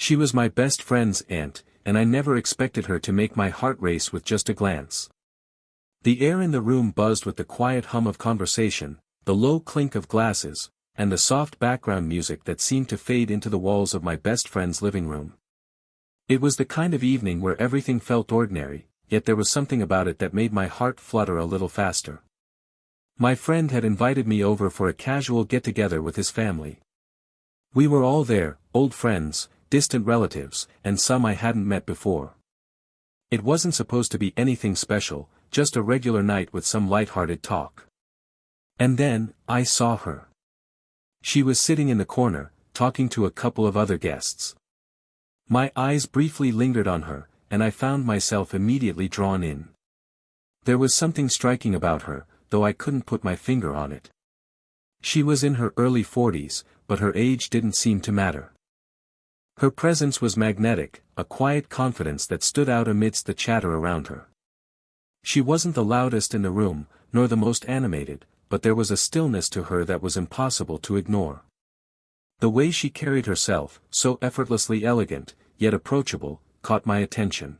She was my best friend's aunt, and I never expected her to make my heart race with just a glance. The air in the room buzzed with the quiet hum of conversation, the low clink of glasses, and the soft background music that seemed to fade into the walls of my best friend's living room. It was the kind of evening where everything felt ordinary, yet there was something about it that made my heart flutter a little faster. My friend had invited me over for a casual get-together with his family. We were all there, old friends, distant relatives, and some I hadn't met before. It wasn't supposed to be anything special, just a regular night with some light-hearted talk. And then, I saw her. She was sitting in the corner, talking to a couple of other guests. My eyes briefly lingered on her, and I found myself immediately drawn in. There was something striking about her, though I couldn't put my finger on it. She was in her early 40s, but her age didn't seem to matter. Her presence was magnetic, a quiet confidence that stood out amidst the chatter around her. She wasn't the loudest in the room, nor the most animated, but there was a stillness to her that was impossible to ignore. The way she carried herself, so effortlessly elegant, yet approachable, caught my attention.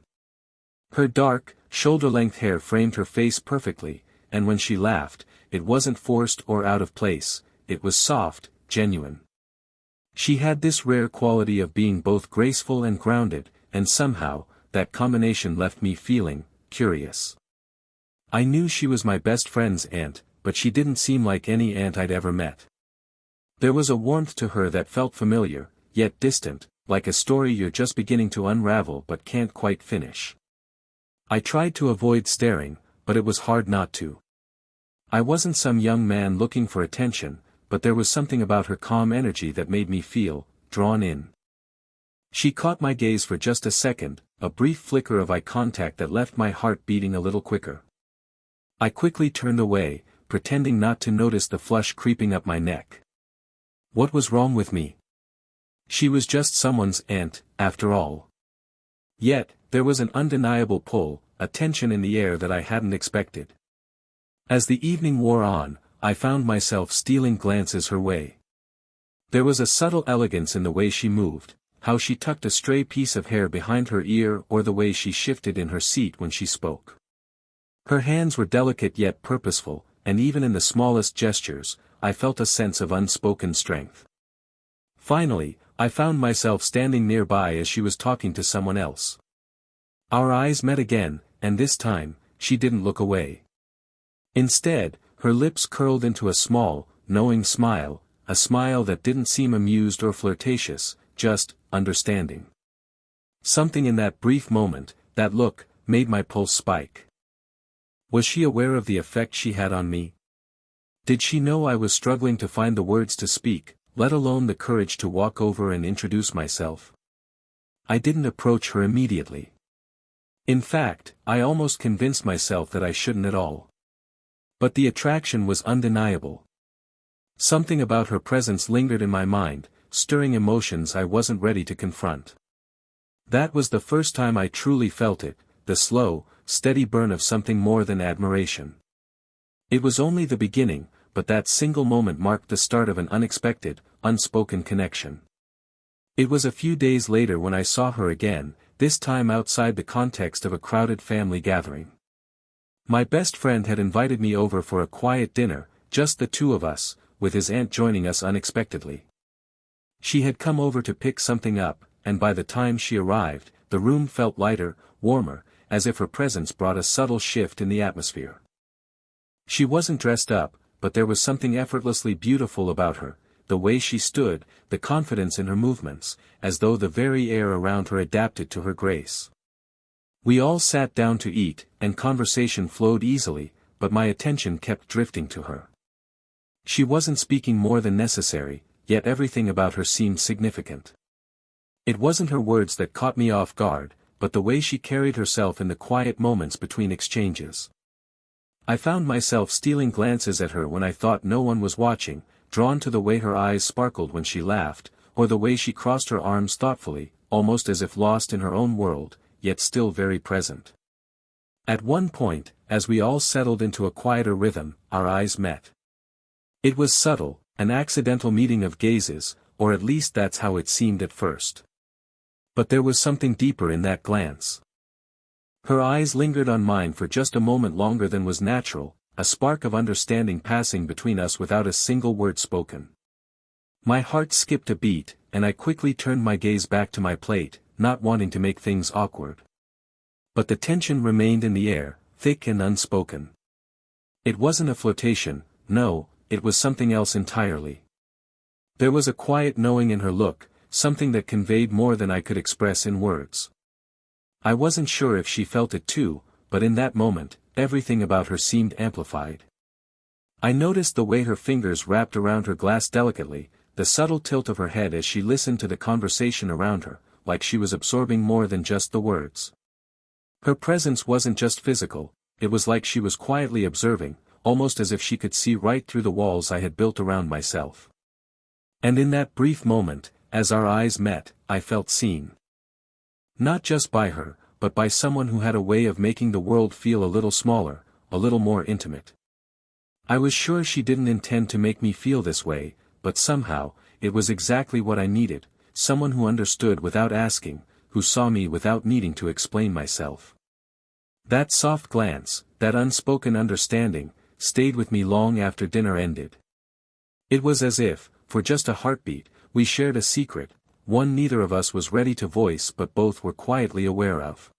Her dark, shoulder-length hair framed her face perfectly, and when she laughed, it wasn't forced or out of place, it was soft, genuine. She had this rare quality of being both graceful and grounded, and somehow, that combination left me feeling curious. I knew she was my best friend's aunt, but she didn't seem like any aunt I'd ever met. There was a warmth to her that felt familiar, yet distant, like a story you're just beginning to unravel but can't quite finish. I tried to avoid staring, but it was hard not to. I wasn't some young man looking for attention, but there was something about her calm energy that made me feel drawn in. She caught my gaze for just a second, a brief flicker of eye contact that left my heart beating a little quicker. I quickly turned away, pretending not to notice the flush creeping up my neck. What was wrong with me? She was just someone's aunt, after all. Yet, there was an undeniable pull, a tension in the air that I hadn't expected. As the evening wore on, I found myself stealing glances her way. There was a subtle elegance in the way she moved, how she tucked a stray piece of hair behind her ear or the way she shifted in her seat when she spoke. Her hands were delicate yet purposeful, and even in the smallest gestures, I felt a sense of unspoken strength. Finally, I found myself standing nearby as she was talking to someone else. Our eyes met again, and this time, she didn't look away. Instead, her lips curled into a small, knowing smile, a smile that didn't seem amused or flirtatious, just understanding. Something in that brief moment, that look, made my pulse spike. Was she aware of the effect she had on me? Did she know I was struggling to find the words to speak, let alone the courage to walk over and introduce myself? I didn't approach her immediately. In fact, I almost convinced myself that I shouldn't at all. But the attraction was undeniable. Something about her presence lingered in my mind, stirring emotions I wasn't ready to confront. That was the first time I truly felt it, the slow, steady burn of something more than admiration. It was only the beginning, but that single moment marked the start of an unexpected, unspoken connection. It was a few days later when I saw her again, this time outside the context of a crowded family gathering. My best friend had invited me over for a quiet dinner, just the two of us, with his aunt joining us unexpectedly. She had come over to pick something up, and by the time she arrived, the room felt lighter, warmer, as if her presence brought a subtle shift in the atmosphere. She wasn't dressed up, but there was something effortlessly beautiful about her, the way she stood, the confidence in her movements, as though the very air around her adapted to her grace. We all sat down to eat, and conversation flowed easily, but my attention kept drifting to her. She wasn't speaking more than necessary, yet everything about her seemed significant. It wasn't her words that caught me off guard, but the way she carried herself in the quiet moments between exchanges. I found myself stealing glances at her when I thought no one was watching, drawn to the way her eyes sparkled when she laughed, or the way she crossed her arms thoughtfully, almost as if lost in her own world, yet still very present. At one point, as we all settled into a quieter rhythm, our eyes met. It was subtle, an accidental meeting of gazes, or at least that's how it seemed at first. But there was something deeper in that glance. Her eyes lingered on mine for just a moment longer than was natural, a spark of understanding passing between us without a single word spoken. My heart skipped a beat, and I quickly turned my gaze back to my plate, not wanting to make things awkward. But the tension remained in the air, thick and unspoken. It wasn't a flirtation, no, it was something else entirely. There was a quiet knowing in her look, something that conveyed more than I could express in words. I wasn't sure if she felt it too, but in that moment, everything about her seemed amplified. I noticed the way her fingers wrapped around her glass delicately, the subtle tilt of her head as she listened to the conversation around her, like she was absorbing more than just the words. Her presence wasn't just physical, it was like she was quietly observing, almost as if she could see right through the walls I had built around myself. And in that brief moment, as our eyes met, I felt seen. Not just by her, but by someone who had a way of making the world feel a little smaller, a little more intimate. I was sure she didn't intend to make me feel this way, but somehow, it was exactly what I needed, someone who understood without asking, who saw me without needing to explain myself. That soft glance, that unspoken understanding, stayed with me long after dinner ended. It was as if, for just a heartbeat, we shared a secret, one neither of us was ready to voice but both were quietly aware of.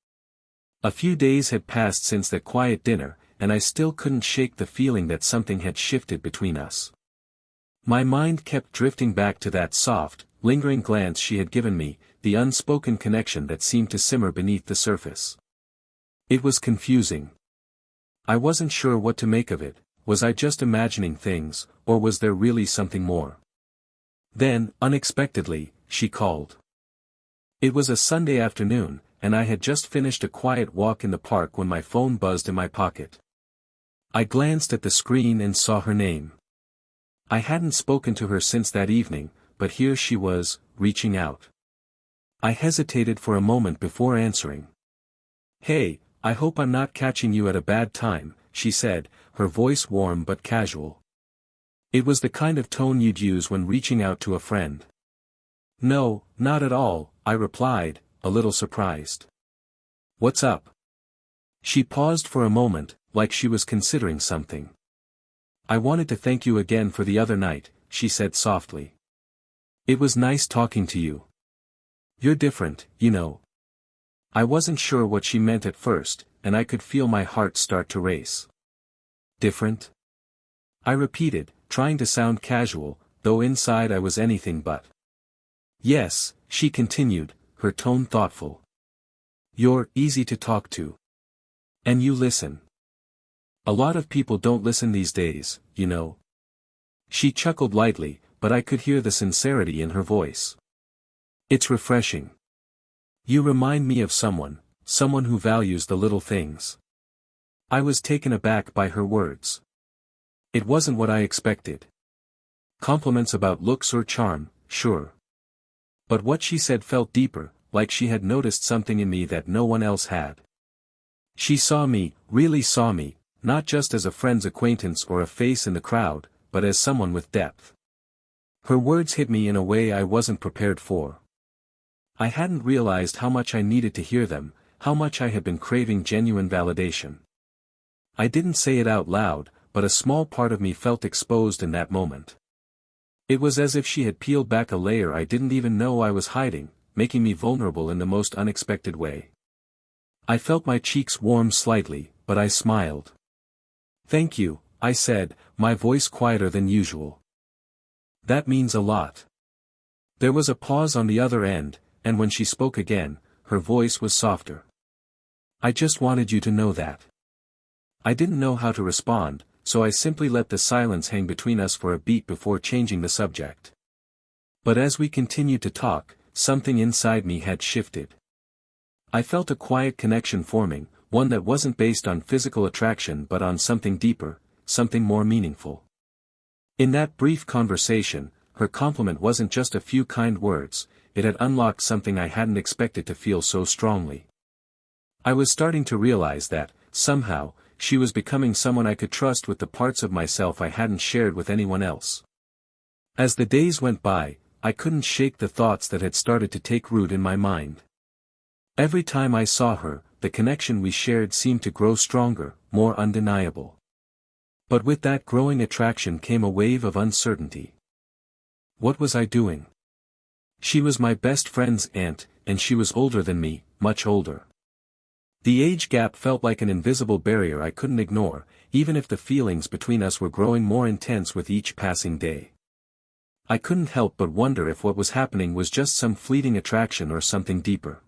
A few days had passed since that quiet dinner, and I still couldn't shake the feeling that something had shifted between us. My mind kept drifting back to that soft, lingering glance she had given me, the unspoken connection that seemed to simmer beneath the surface. It was confusing. I wasn't sure what to make of it. Was I just imagining things, or was there really something more? Then, unexpectedly, she called. It was a Sunday afternoon, and I had just finished a quiet walk in the park when my phone buzzed in my pocket. I glanced at the screen and saw her name. I hadn't spoken to her since that evening, but here she was, reaching out. I hesitated for a moment before answering. "Hey, I hope I'm not catching you at a bad time," she said, her voice warm but casual. It was the kind of tone you'd use when reaching out to a friend. "No, not at all," I replied, a little surprised. "What's up?" She paused for a moment, like she was considering something. "I wanted to thank you again for the other night," she said softly. "It was nice talking to you. You're different, you know." I wasn't sure what she meant at first, and I could feel my heart start to race. "Different?" I repeated, trying to sound casual, though inside I was anything but. "Yes," she continued, her tone thoughtful. "You're easy to talk to. And you listen. A lot of people don't listen these days, you know." She chuckled lightly, but I could hear the sincerity in her voice. "It's refreshing. You remind me of someone who values the little things." I was taken aback by her words. It wasn't what I expected. Compliments about looks or charm, sure. But what she said felt deeper, like she had noticed something in me that no one else had. She saw me, really saw me, not just as a friend's acquaintance or a face in the crowd, but as someone with depth. Her words hit me in a way I wasn't prepared for. I hadn't realized how much I needed to hear them, how much I had been craving genuine validation. I didn't say it out loud, but a small part of me felt exposed in that moment. It was as if she had peeled back a layer I didn't even know I was hiding, making me vulnerable in the most unexpected way. I felt my cheeks warm slightly, but I smiled. "Thank you," I said, my voice quieter than usual. "That means a lot." There was a pause on the other end, and when she spoke again, her voice was softer. "I just wanted you to know that." I didn't know how to respond, so I simply let the silence hang between us for a beat before changing the subject. But as we continued to talk, something inside me had shifted. I felt a quiet connection forming, one that wasn't based on physical attraction but on something deeper, something more meaningful. In that brief conversation, her compliment wasn't just a few kind words, it had unlocked something I hadn't expected to feel so strongly. I was starting to realize that, somehow, she was becoming someone I could trust with the parts of myself I hadn't shared with anyone else. As the days went by, I couldn't shake the thoughts that had started to take root in my mind. Every time I saw her, the connection we shared seemed to grow stronger, more undeniable. But with that growing attraction came a wave of uncertainty. What was I doing? She was my best friend's aunt, and she was older than me, much older. The age gap felt like an invisible barrier I couldn't ignore, even if the feelings between us were growing more intense with each passing day. I couldn't help but wonder if what was happening was just some fleeting attraction or something deeper.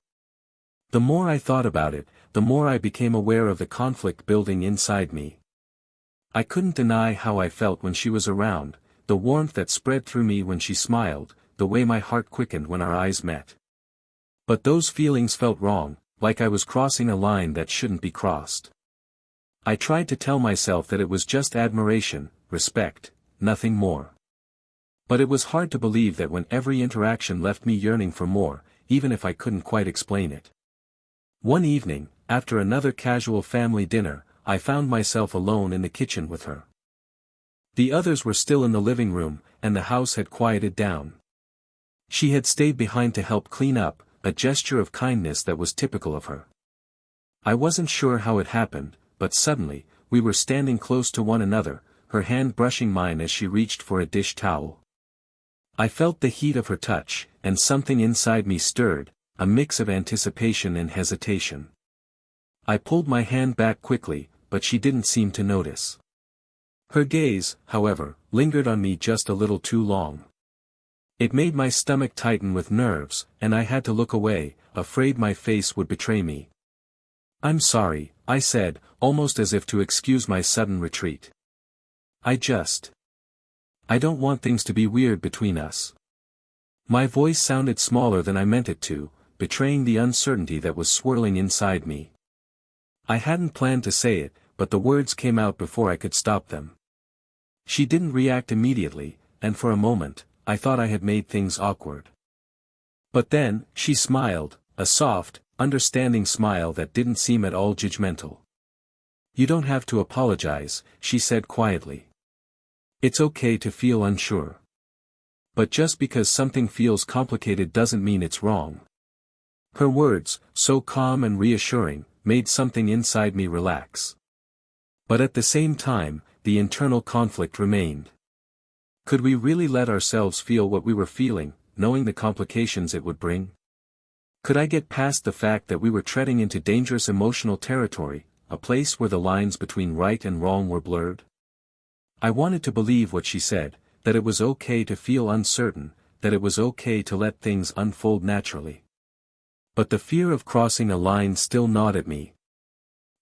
The more I thought about it, the more I became aware of the conflict building inside me. I couldn't deny how I felt when she was around, the warmth that spread through me when she smiled, the way my heart quickened when our eyes met. But those feelings felt wrong, like I was crossing a line that shouldn't be crossed. I tried to tell myself that it was just admiration, respect, nothing more. But it was hard to believe that when every interaction left me yearning for more, even if I couldn't quite explain it. One evening, after another casual family dinner, I found myself alone in the kitchen with her. The others were still in the living room, and the house had quieted down. She had stayed behind to help clean up, a gesture of kindness that was typical of her. I wasn't sure how it happened, but suddenly, we were standing close to one another, her hand brushing mine as she reached for a dish towel. I felt the heat of her touch, and something inside me stirred, a mix of anticipation and hesitation. I pulled my hand back quickly, but she didn't seem to notice. Her gaze, however, lingered on me just a little too long. It made my stomach tighten with nerves, and I had to look away, afraid my face would betray me. "I'm sorry," I said, almost as if to excuse my sudden retreat. I don't want things to be weird between us." My voice sounded smaller than I meant it to, betraying the uncertainty that was swirling inside me. I hadn't planned to say it, but the words came out before I could stop them. She didn't react immediately, and for a moment, I thought I had made things awkward. But then, she smiled, a soft, understanding smile that didn't seem at all judgmental. "You don't have to apologize," she said quietly. "It's okay to feel unsure. But just because something feels complicated doesn't mean it's wrong." Her words, so calm and reassuring, made something inside me relax. But at the same time, the internal conflict remained. Could we really let ourselves feel what we were feeling, knowing the complications it would bring? Could I get past the fact that we were treading into dangerous emotional territory, a place where the lines between right and wrong were blurred? I wanted to believe what she said, that it was okay to feel uncertain, that it was okay to let things unfold naturally. But the fear of crossing a line still gnawed at me.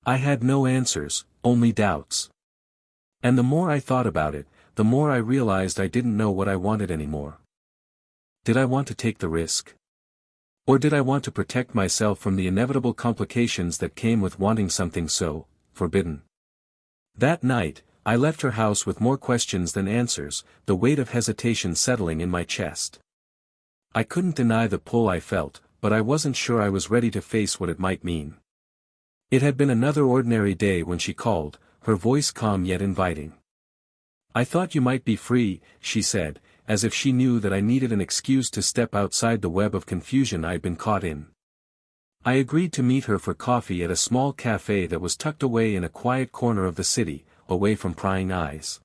I had no answers, only doubts. And the more I thought about it, the more I realized I didn't know what I wanted anymore. Did I want to take the risk? Or did I want to protect myself from the inevitable complications that came with wanting something so forbidden? That night, I left her house with more questions than answers, the weight of hesitation settling in my chest. I couldn't deny the pull I felt, but I wasn't sure I was ready to face what it might mean. It had been another ordinary day when she called, her voice calm yet inviting. "I thought you might be free," she said, as if she knew that I needed an excuse to step outside the web of confusion I'd been caught in. I agreed to meet her for coffee at a small cafe that was tucked away in a quiet corner of the city, away from prying eyes.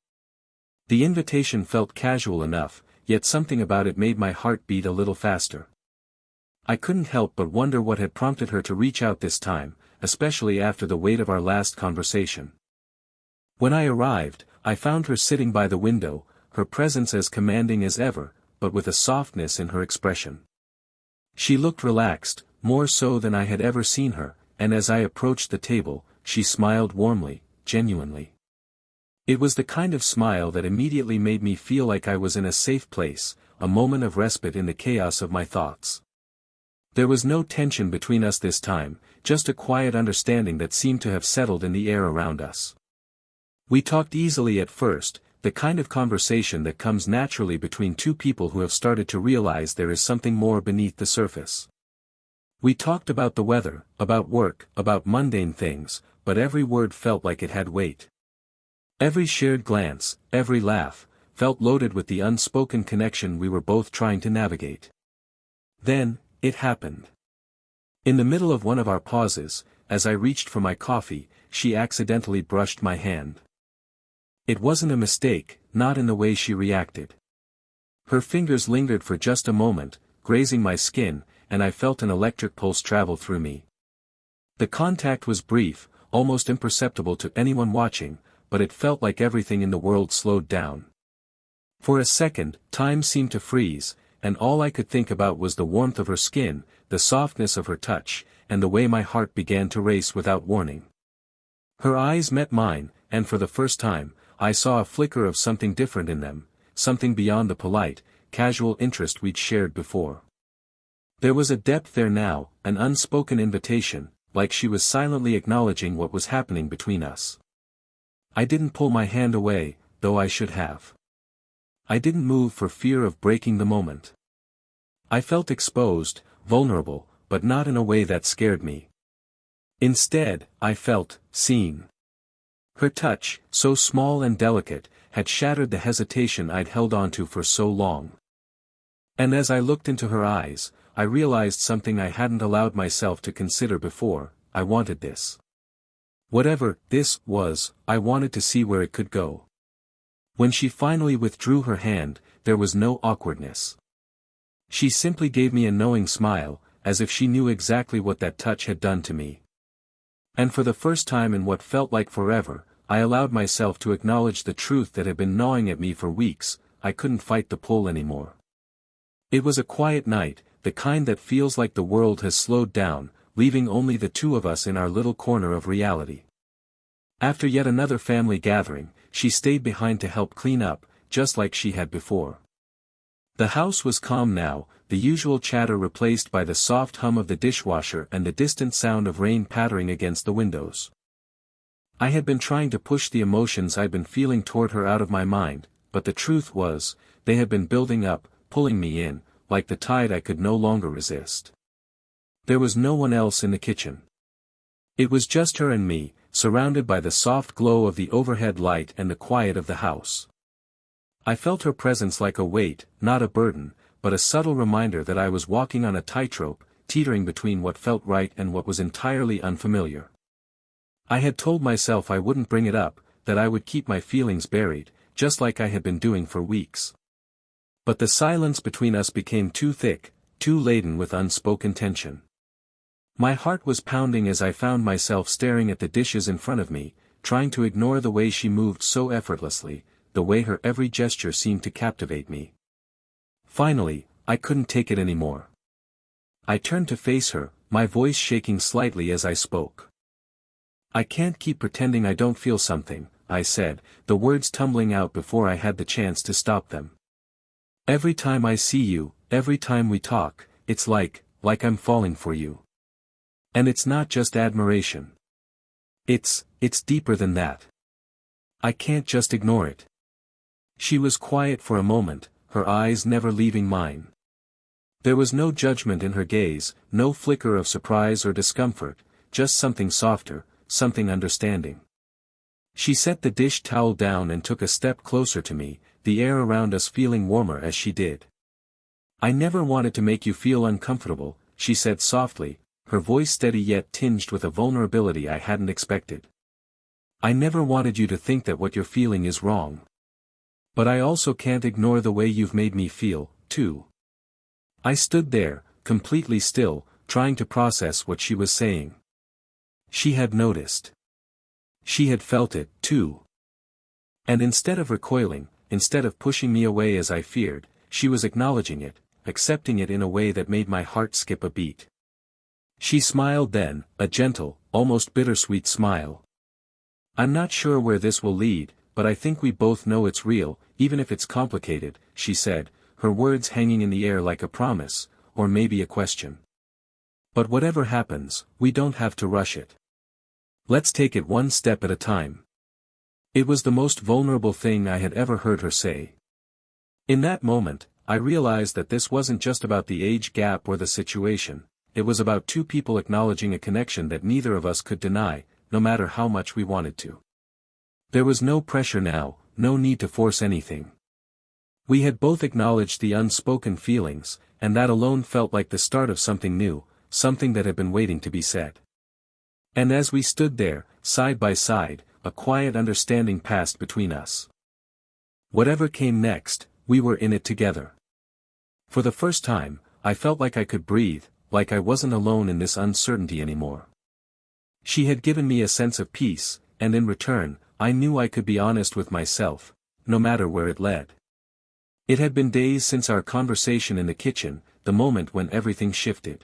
The invitation felt casual enough, yet something about it made my heart beat a little faster. I couldn't help but wonder what had prompted her to reach out this time, especially after the weight of our last conversation. When I arrived, I found her sitting by the window, her presence as commanding as ever, but with a softness in her expression. She looked relaxed, more so than I had ever seen her, and as I approached the table, she smiled warmly, genuinely. It was the kind of smile that immediately made me feel like I was in a safe place, a moment of respite in the chaos of my thoughts. There was no tension between us this time, just a quiet understanding that seemed to have settled in the air around us. We talked easily at first, the kind of conversation that comes naturally between two people who have started to realize there is something more beneath the surface. We talked about the weather, about work, about mundane things, but every word felt like it had weight. Every shared glance, every laugh, felt loaded with the unspoken connection we were both trying to navigate. Then, it happened. In the middle of one of our pauses, as I reached for my coffee, she accidentally brushed my hand. It wasn't a mistake, not in the way she reacted. Her fingers lingered for just a moment, grazing my skin, and I felt an electric pulse travel through me. The contact was brief, almost imperceptible to anyone watching, but it felt like everything in the world slowed down. For a second, time seemed to freeze, and all I could think about was the warmth of her skin, the softness of her touch, and the way my heart began to race without warning. Her eyes met mine, and for the first time, I saw a flicker of something different in them, something beyond the polite, casual interest we'd shared before. There was a depth there now, an unspoken invitation, like she was silently acknowledging what was happening between us. I didn't pull my hand away, though I should have. I didn't move for fear of breaking the moment. I felt exposed, vulnerable, but not in a way that scared me. Instead, I felt seen. Her touch, so small and delicate, had shattered the hesitation I'd held onto for so long. And as I looked into her eyes, I realized something I hadn't allowed myself to consider before. I wanted this. Whatever this was, I wanted to see where it could go. When she finally withdrew her hand, there was no awkwardness. She simply gave me a knowing smile, as if she knew exactly what that touch had done to me. And for the first time in what felt like forever, I allowed myself to acknowledge the truth that had been gnawing at me for weeks. I couldn't fight the pull anymore. It was a quiet night, the kind that feels like the world has slowed down, leaving only the two of us in our little corner of reality. After yet another family gathering, she stayed behind to help clean up, just like she had before. The house was calm now, the usual chatter replaced by the soft hum of the dishwasher and the distant sound of rain pattering against the windows. I had been trying to push the emotions I'd been feeling toward her out of my mind, but the truth was, they had been building up, pulling me in, like the tide I could no longer resist. There was no one else in the kitchen. It was just her and me, surrounded by the soft glow of the overhead light and the quiet of the house. I felt her presence like a weight, not a burden, but a subtle reminder that I was walking on a tightrope, teetering between what felt right and what was entirely unfamiliar. I had told myself I wouldn't bring it up, that I would keep my feelings buried, just like I had been doing for weeks. But the silence between us became too thick, too laden with unspoken tension. My heart was pounding as I found myself staring at the dishes in front of me, trying to ignore the way she moved so effortlessly, the way her every gesture seemed to captivate me. Finally, I couldn't take it anymore. I turned to face her, my voice shaking slightly as I spoke. "I can't keep pretending I don't feel something," I said, the words tumbling out before I had the chance to stop them. "Every time I see you, every time we talk, it's like I'm falling for you. And it's not just admiration. It's deeper than that. I can't just ignore it." She was quiet for a moment, her eyes never leaving mine. There was no judgment in her gaze, no flicker of surprise or discomfort, just something softer, something understanding. She set the dish towel down and took a step closer to me, the air around us feeling warmer as she did. "I never wanted to make you feel uncomfortable," she said softly, her voice steady yet tinged with a vulnerability I hadn't expected. "I never wanted you to think that what you're feeling is wrong. But I also can't ignore the way you've made me feel, too." I stood there, completely still, trying to process what she was saying. She had noticed. She had felt it, too. And instead of recoiling, instead of pushing me away as I feared, she was acknowledging it, accepting it in a way that made my heart skip a beat. She smiled then, a gentle, almost bittersweet smile. "I'm not sure where this will lead, but I think we both know it's real, even if it's complicated," she said, her words hanging in the air like a promise, or maybe a question. "But whatever happens, we don't have to rush it. Let's take it one step at a time." It was the most vulnerable thing I had ever heard her say. In that moment, I realized that this wasn't just about the age gap or the situation, it was about two people acknowledging a connection that neither of us could deny, no matter how much we wanted to. There was no pressure now, no need to force anything. We had both acknowledged the unspoken feelings, and that alone felt like the start of something new, something that had been waiting to be said. And as we stood there, side by side, a quiet understanding passed between us. Whatever came next, we were in it together. For the first time, I felt like I could breathe, like I wasn't alone in this uncertainty anymore. She had given me a sense of peace, and in return, I knew I could be honest with myself, no matter where it led. It had been days since our conversation in the kitchen, the moment when everything shifted.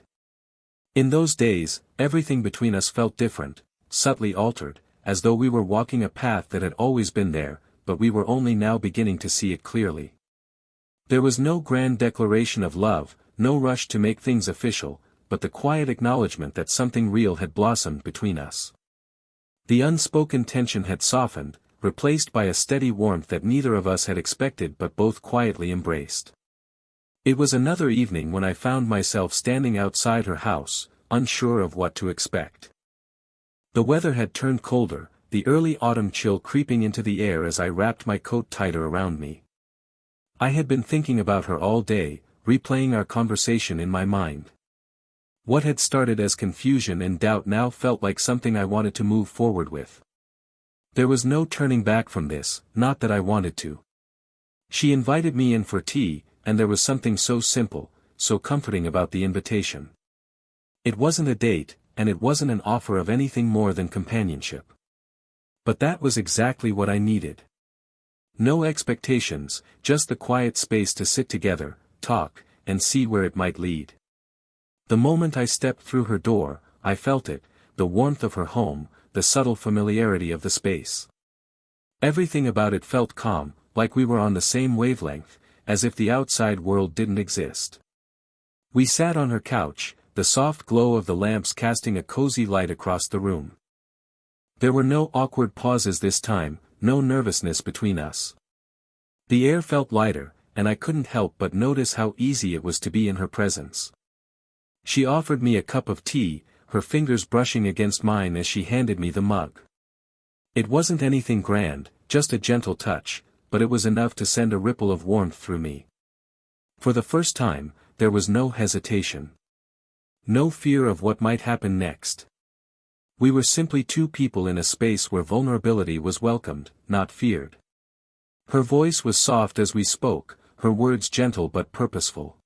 In those days, everything between us felt different, subtly altered, as though we were walking a path that had always been there, but we were only now beginning to see it clearly. There was no grand declaration of love, no rush to make things official, but the quiet acknowledgement that something real had blossomed between us. The unspoken tension had softened, replaced by a steady warmth that neither of us had expected but both quietly embraced. It was another evening when I found myself standing outside her house, unsure of what to expect. The weather had turned colder, the early autumn chill creeping into the air as I wrapped my coat tighter around me. I had been thinking about her all day, replaying our conversation in my mind. What had started as confusion and doubt now felt like something I wanted to move forward with. There was no turning back from this, not that I wanted to. She invited me in for tea, and there was something so simple, so comforting about the invitation. It wasn't a date, and it wasn't an offer of anything more than companionship. But that was exactly what I needed. No expectations, just the quiet space to sit together, talk, and see where it might lead. The moment I stepped through her door, I felt it, the warmth of her home, the subtle familiarity of the space. Everything about it felt calm, like we were on the same wavelength, as if the outside world didn't exist. We sat on her couch, the soft glow of the lamps casting a cozy light across the room. There were no awkward pauses this time, no nervousness between us. The air felt lighter, and I couldn't help but notice how easy it was to be in her presence. She offered me a cup of tea, her fingers brushing against mine as she handed me the mug. It wasn't anything grand, just a gentle touch, but it was enough to send a ripple of warmth through me. For the first time, there was no hesitation. No fear of what might happen next. We were simply two people in a space where vulnerability was welcomed, not feared. Her voice was soft as we spoke, her words gentle but purposeful.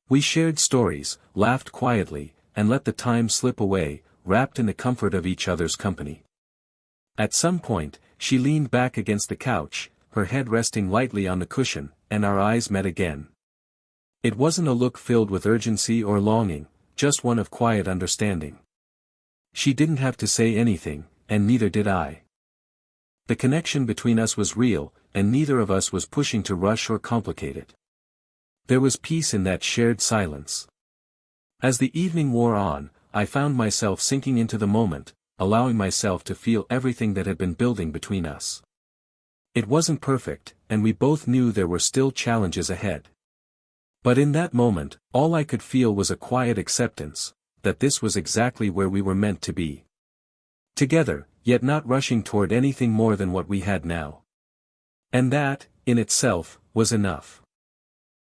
We shared stories, laughed quietly, and let the time slip away, wrapped in the comfort of each other's company. At some point, she leaned back against the couch, her head resting lightly on the cushion, and our eyes met again. It wasn't a look filled with urgency or longing, just one of quiet understanding. She didn't have to say anything, and neither did I. The connection between us was real, and neither of us was pushing to rush or complicate it. There was peace in that shared silence. As the evening wore on, I found myself sinking into the moment, allowing myself to feel everything that had been building between us. It wasn't perfect, and we both knew there were still challenges ahead. But in that moment, all I could feel was a quiet acceptance, that this was exactly where we were meant to be. Together, yet not rushing toward anything more than what we had now. And that, in itself, was enough.